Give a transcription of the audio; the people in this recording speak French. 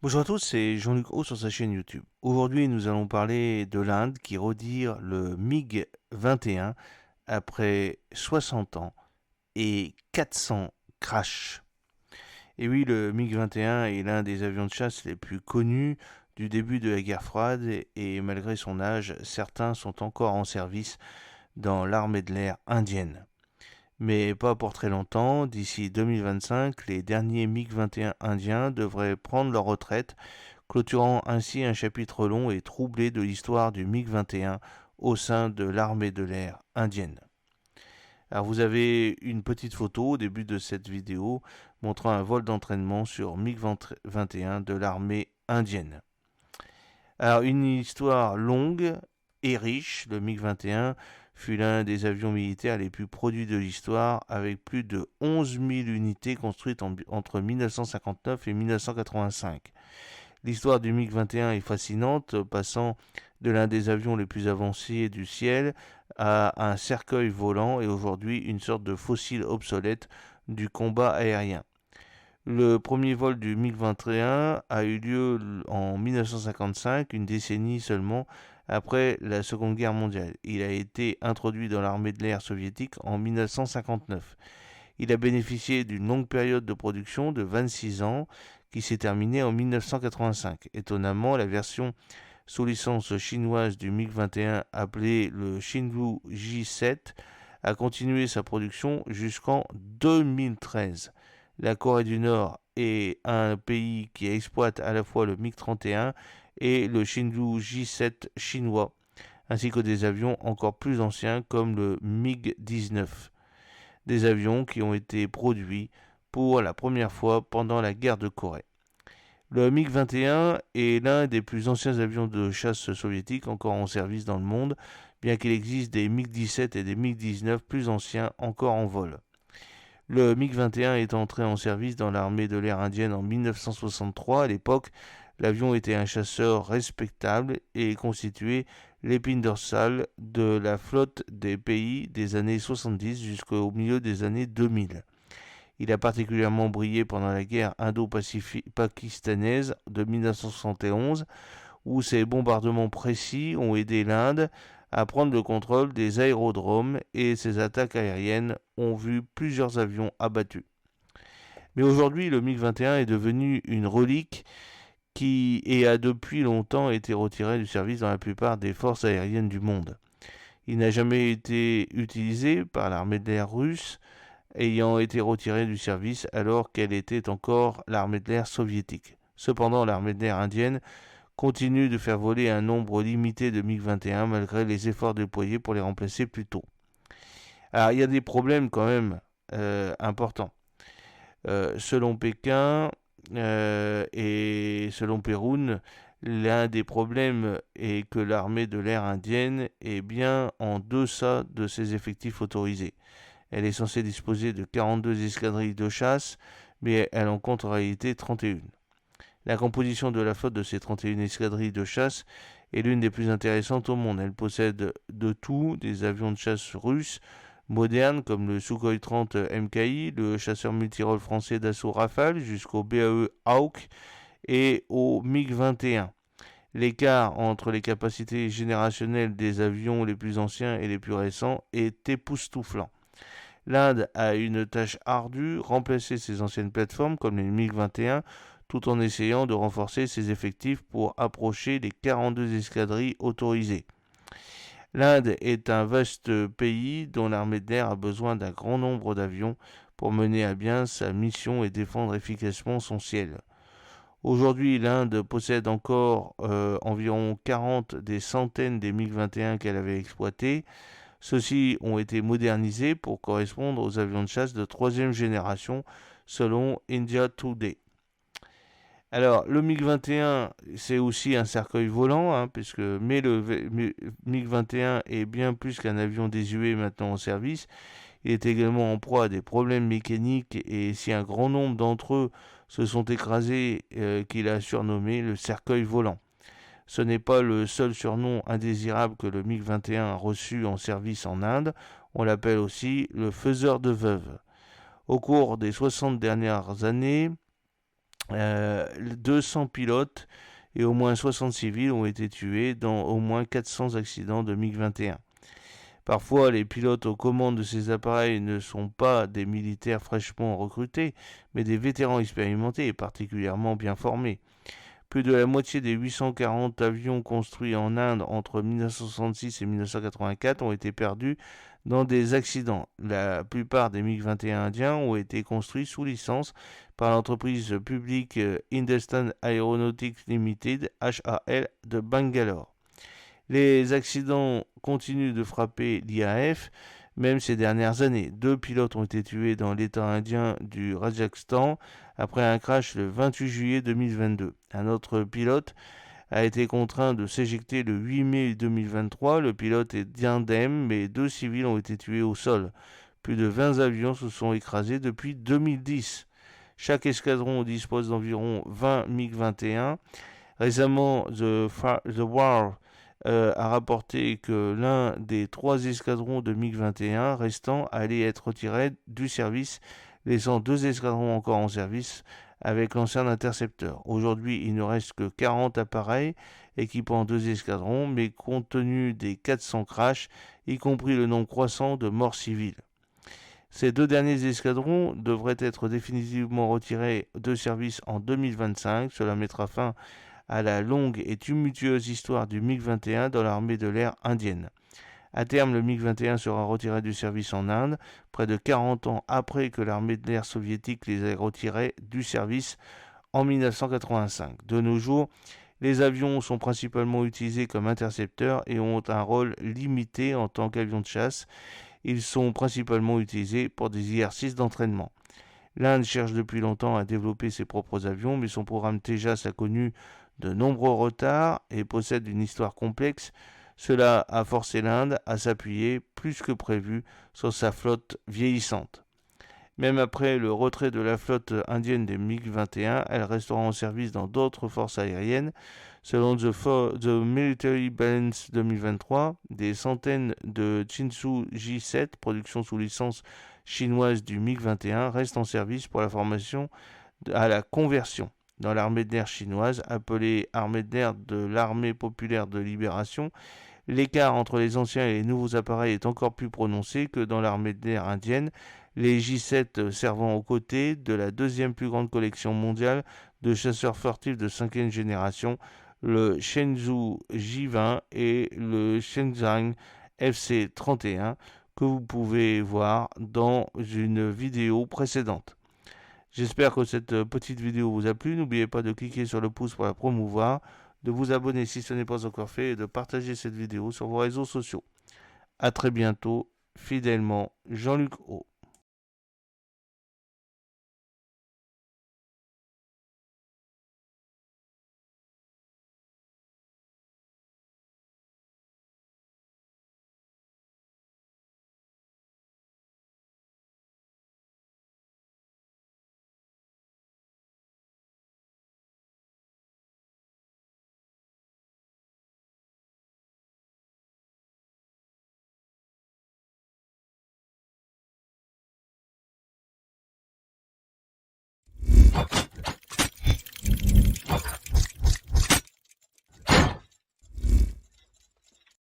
Bonjour à tous, c'est Jean-Luc Haut sur sa chaîne YouTube. Aujourd'hui, nous allons parler de l'Inde qui retire le MiG-21 après 60 ans et 400 crashs. Et oui, le MiG-21 est l'un des avions de chasse les plus connus du début de la guerre froide et malgré son âge, certains sont encore en service dans l'armée de l'air indienne. Mais pas pour très longtemps, d'ici 2025, les derniers MiG-21 indiens devraient prendre leur retraite, clôturant ainsi un chapitre long et troublé de l'histoire du MiG-21 au sein de l'armée de l'air indienne. Alors vous avez une petite photo au début de cette vidéo montrant un vol d'entraînement sur MiG-21 de l'armée indienne. Alors une histoire longue et riche, le MiG-21 fut l'un des avions militaires les plus produits de l'histoire avec plus de 11 000 unités construites entre 1959 et 1985. L'histoire du MiG-21 est fascinante, passant de l'un des avions les plus avancés du ciel à un cercueil volant et aujourd'hui une sorte de fossile obsolète du combat aérien. Le premier vol du MiG-21 a eu lieu en 1955, une décennie seulement après la Seconde Guerre mondiale. Il a été introduit dans l'armée de l'air soviétique en 1959. Il a bénéficié d'une longue période de production de 26 ans qui s'est terminée en 1985. Étonnamment, la version sous licence chinoise du MiG-21 appelée le Chinghu J7 a continué sa production jusqu'en 2013. La Corée du Nord est un pays qui exploite à la fois le MiG-31 et le Chinghu J7 chinois, ainsi que des avions encore plus anciens comme le MiG-19, des avions qui ont été produits pour la première fois pendant la guerre de Corée. Le MiG-21 est l'un des plus anciens avions de chasse soviétiques encore en service dans le monde, bien qu'il existe des MiG-17 et des MiG-19 plus anciens encore en vol. Le MiG-21 est entré en service dans l'armée de l'air indienne en 1963. À l'époque, l'avion était un chasseur respectable et constituait l'épine dorsale de la flotte des pays des années 70 jusqu'au milieu des années 2000. Il a particulièrement brillé pendant la guerre indo-pakistanaise de 1971, où ses bombardements précis ont aidé l'Inde à prendre le contrôle des aérodromes et ses attaques aériennes ont vu plusieurs avions abattus. Mais aujourd'hui, le MiG-21 est devenu une relique qui a depuis longtemps été retiré du service dans la plupart des forces aériennes du monde. Il n'a jamais été utilisé par l'armée de l'air russe, ayant été retirée du service alors qu'elle était encore l'armée de l'air soviétique. Cependant, l'armée de l'air indienne continue de faire voler un nombre limité de MiG-21 malgré les efforts déployés pour les remplacer plus tôt. Alors, il y a des problèmes quand même importants. Selon Pékin et selon Péroun, l'un des problèmes est que l'armée de l'air indienne est bien en deçà de ses effectifs autorisés. Elle est censée disposer de 42 escadrilles de chasse, mais elle en compte en réalité 31. La composition de la flotte de ces 31 escadrilles de chasse est l'une des plus intéressantes au monde. Elle possède de tout, des avions de chasse russes modernes comme le Sukhoi 30 MKI, le chasseur multirôle français d'assaut Rafale, jusqu'au BAE Hawk et au MiG-21. L'écart entre les capacités générationnelles des avions les plus anciens et les plus récents est époustouflant. L'Inde a une tâche ardue, remplacer ses anciennes plateformes comme les MiG-21, tout en essayant de renforcer ses effectifs pour approcher les 42 escadrilles autorisées. L'Inde est un vaste pays dont l'armée de l'air a besoin d'un grand nombre d'avions pour mener à bien sa mission et défendre efficacement son ciel. Aujourd'hui, l'Inde possède encore environ 40 des centaines des MiG-21 qu'elle avait exploités. Ceux-ci ont été modernisés pour correspondre aux avions de chasse de troisième génération selon India Today. Alors, le MiG-21, c'est aussi un cercueil volant, mais le MiG-21 est bien plus qu'un avion désuet maintenant en service. Il est également en proie à des problèmes mécaniques et si un grand nombre d'entre eux se sont écrasés, qu'il a surnommé le cercueil volant. Ce n'est pas le seul surnom indésirable que le MiG-21 a reçu en service en Inde, on l'appelle aussi le faiseur de veuves. Au cours des 60 dernières années, 200 pilotes et au moins 60 civils ont été tués dans au moins 400 accidents de MiG-21. Parfois, les pilotes aux commandes de ces appareils ne sont pas des militaires fraîchement recrutés, mais des vétérans expérimentés et particulièrement bien formés. Plus de la moitié des 840 avions construits en Inde entre 1966 et 1984 ont été perdus dans des accidents. La plupart des MiG-21 indiens ont été construits sous licence par l'entreprise publique Hindustan Aeronautics Limited, HAL, de Bangalore. Les accidents continuent de frapper l'IAF, même ces dernières années. 2 pilotes ont été tués dans l'État indien du Rajasthan après un crash le 28 juillet 2022. Un autre pilote a été contraint de s'éjecter le 8 mai 2023. Le pilote est indemne, mais 2 civils ont été tués au sol. Plus de 20 avions se sont écrasés depuis 2010. Chaque escadron dispose d'environ 20 MiG-21. Récemment, The War a rapporté que l'un des 3 escadrons de MiG-21 restants allait être retiré du service, laissant 2 escadrons encore en service avec l'ancien intercepteur. Aujourd'hui, il ne reste que 40 appareils équipant 2 escadrons, mais compte tenu des 400 crashs, y compris le nombre croissant de morts civiles. Ces 2 derniers escadrons devraient être définitivement retirés de service en 2025. Cela mettra fin à la longue et tumultueuse histoire du MiG-21 dans l'armée de l'air indienne. À terme, le MiG-21 sera retiré du service en Inde, près de 40 ans après que l'armée de l'air soviétique les ait retirés du service en 1985. De nos jours, les avions sont principalement utilisés comme intercepteurs et ont un rôle limité en tant qu'avions de chasse. Ils sont principalement utilisés pour des exercices d'entraînement. L'Inde cherche depuis longtemps à développer ses propres avions, mais son programme Tejas a connu de nombreux retards et possède une histoire complexe. Cela a forcé l'Inde à s'appuyer plus que prévu sur sa flotte vieillissante. Même après le retrait de la flotte indienne des MiG-21, elle restera en service dans d'autres forces aériennes. Selon The Military Balance 2023, des centaines de Chinsu J-7, production sous licence chinoise du MiG-21, restent en service pour la formation à la conversion dans l'armée de l'air chinoise, appelée armée de l'air de l'armée populaire de libération. L'écart entre les anciens et les nouveaux appareils est encore plus prononcé que dans l'armée de l'air indienne, les J-7 servant aux côtés de la deuxième plus grande collection mondiale de chasseurs furtifs de 5e génération, le Shenzhou J-20 et le Shenzhou FC-31, que vous pouvez voir dans une vidéo précédente. J'espère que cette petite vidéo vous a plu. N'oubliez pas de cliquer sur le pouce pour la promouvoir, de vous abonner si ce n'est pas encore fait et de partager cette vidéo sur vos réseaux sociaux. A très bientôt, fidèlement, Jean-Luc O.